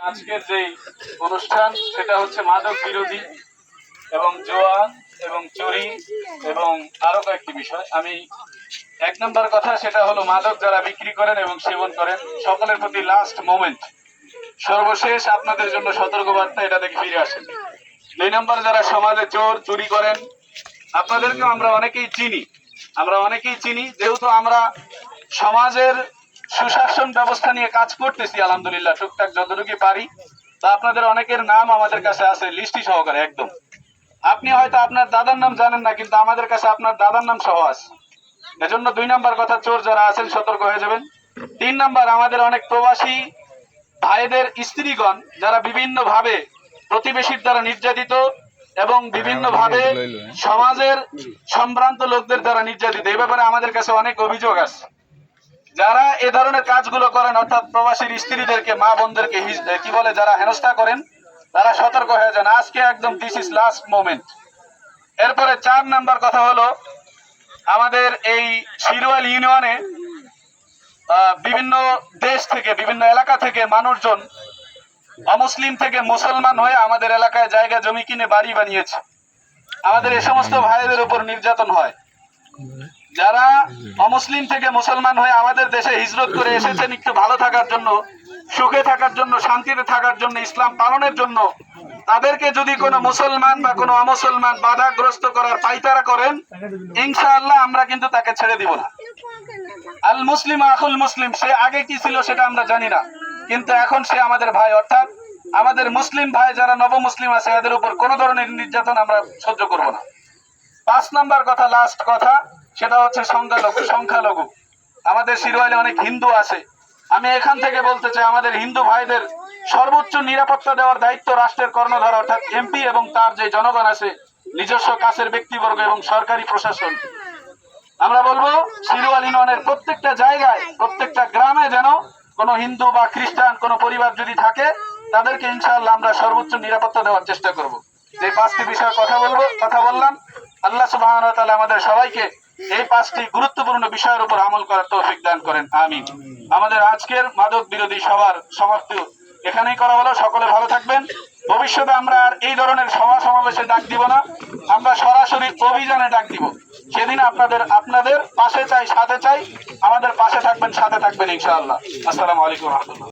আজকের যে অনুষ্ঠান সেটা হচ্ছে মাদক বিরোধী এবং জুয়া এবং চুরি এবং আরো কয়েকটি বিষয়। আমি এক নম্বর কথা সেটা হলো মাদক যারা বিক্রি করেন এবং সেবন করেন সকলের প্রতি লাস্ট মোমেন্ট, সর্বশেষ আপনাদের জন্য সতর্কবার্তা, এটা থেকে ফিরে আসেন। দুই নম্বর, যারা সমাজে চোর চুরি করেন আপনাদেরকে আমরা অনেকেই চিনি, যেহেতু আমরা সমাজের সুশাসন ব্যবস্থা নিয়ে কাজ করতেছি আলহামদুলিল্লাহ, টুকটাক যতটুকু পারি। তা আপনাদের অনেকের নাম আমাদের কাছে আছে লিস্টি সহকারে একদম। আপনি হয়তো আপনার দাদার নাম জানেন না, কিন্তু আমাদের কাছে আপনার দাদার নাম সহ আছে। এজন্য দুই নাম্বার কথা, চোর যারা আছেন সতর্ক হয়ে যাবেন। তিন নাম্বার, আমাদের অনেক প্রবাসী ভাইদের স্ত্রীগণ যারা বিভিন্ন ভাবে প্রতিবেশীর দ্বারা নির্যাতিত এবং বিভিন্ন ভাবে সমাজের সম্ভ্রান্ত লোকদের দ্বারা নির্যাতিত, এই ব্যাপারে আমাদের কাছে অনেক অভিযোগ আছে। যারা এ ধরনের কাজগুলো করেন, অর্থাৎ প্রবাসীর স্ত্রীদেরকে, মা বোনদেরকে কি বলে যারা হেনস্থা করেন, তারা সতর্ক হয়ে যান। আজকে একদম দিস ইজ লাস্ট মোমেন্ট। এরপরে চার নাম্বার কথা হলো, আমাদের এই শিরওয়াল ইউনিয়নে বিভিন্ন দেশ থেকে, বিভিন্ন এলাকা থেকে মানুষজন অমুসলিম থেকে মুসলমান হয়ে আমাদের এলাকায় জায়গা জমি কিনে বাড়ি বানিয়েছে। আমাদের এই সমস্ত ভাইদের উপর নির্যাতন হয়। যারা অমুসলিম থেকে মুসলমান হয়ে আমাদের দেশে হিজরত করে এসেছেন একটু ভালো থাকার জন্য, সুখে থাকার জন্য, শান্তিতে থাকার জন্য, ইসলাম পালনের জন্য, তাদেরকে যদি কোনো মুসলমান বা কোনো অমুসলমান বাধাগ্রস্ত করার পাইতারা করেন, ইনশাআল্লাহ আমরা কিন্তু তাকে ছেড়ে দিব না। আল মুসলিম আখুল মুসলিম, সে আগে কি ছিল সেটা আমরা জানি না, কিন্তু এখন সে আমাদের ভাই। অর্থাৎ আমাদের মুসলিম ভাই যারা নব মুসলিম আছে, এদের উপর কোনো ধরনের নির্যাতন আমরা সহ্য করব না। পাঁচ নাম্বার কথা, লাস্ট কথা, সেটা হচ্ছে সংখ্যালঘু। আমাদের শিরোয়ালে অনেক হিন্দু আছে। আমি এখান থেকে বলতে চাই, আমাদের হিন্দু ভাইদের সর্বোচ্চ নিরাপত্তা দেওয়ার দায়িত্ব রাষ্ট্রের কর্ণধার অর্থাৎ এমপি এবং তার যে জনগণ আছে, নিজস্ব কাছের ব্যক্তিবর্গ এবং সরকারি প্রশাসন। আমরা বলবো শিরোয়াল ইউনিয়নের প্রত্যেকটা জায়গায়, প্রত্যেকটা গ্রামে যেন কোনো হিন্দু বা খ্রিস্টান কোনো পরিবার যদি থাকে, তাদেরকে ইনশাআল্লাহ আমরা সর্বোচ্চ নিরাপত্তা দেওয়ার চেষ্টা করব। যে পাঁচটি বিষয়ে কথা বললাম, আল্লাহ সুবহানাহু ওয়া তাআলা আমাদের সবাইকে এই পাঁচটি গুরুত্বপূর্ণ বিষয়ের উপর আমল করার তৌফিক দান করেন, আমিন। আমাদের আজকের মাদক বিরোধী সভার সমাপ্তি এখানেই করা হলো। সকলে ভালো থাকবেন। ভবিষ্যতে আমরা আর এই ধরনের সভা সমাবেশে ডাক দিব না, আমরা সরাসরি অভিযানে ডাক দিব। সেদিন আপনাদের পাশে চাই, সাথে চাই, আমাদের পাশে থাকবেন, সাথে থাকবেন ইনশাআল্লাহ। আসসালামু আলাইকুম ওয়া রাহমাতুল্লাহ।